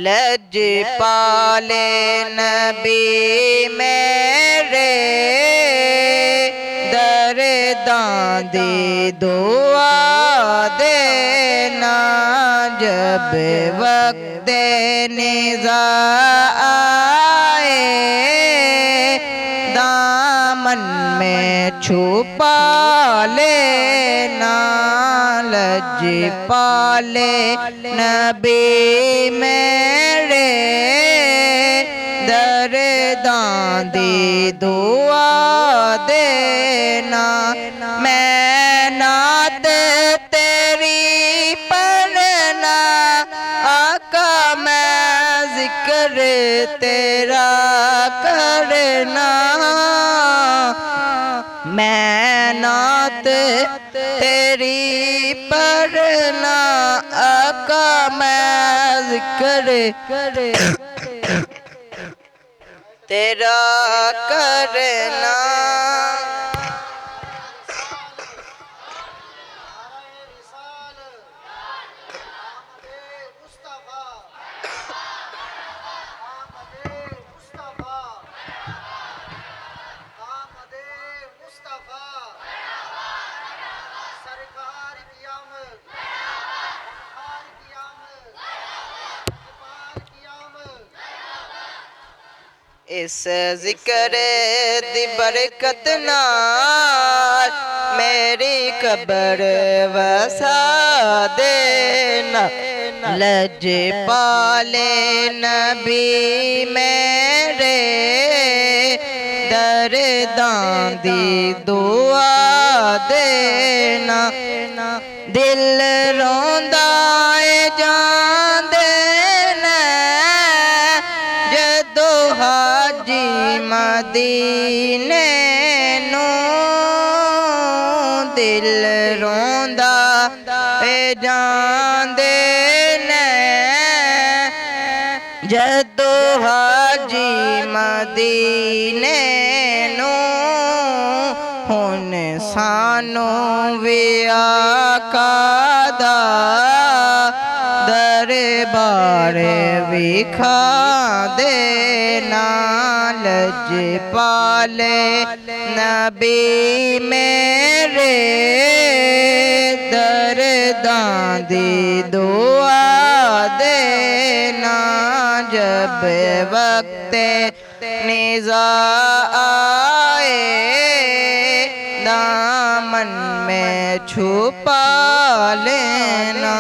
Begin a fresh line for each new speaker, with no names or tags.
लजपाले नबी मेरे दर्दां दी दुआ देना जब वक्त निज़ा आए दामन में छुपा लेना लजपाले नबी मेरे दर्दां दी दुआ देना मैं नात तेरी पढ़ना आका मैं जिक्र तेरा करना मैं नात तेरी पढ़ना आका मैं जिक्र तेरा करना इस जिक्र दी बरकत नाल मेरी कब्र वसा देना लजपाले नबी मेरे दर्दां दी दुआ देना दिल रोंदा ए जांदे ने जदो हाजी मदीने नू दिल रोंदा ए जांदे ने जदो हाजी मदीने नू हुन सानू वे आका दा दरबार विखा देना लजपाले नबी मेरे दर्दां दी दुआ देना जब वक्त निज़ा आए दामन में छुपा लेना।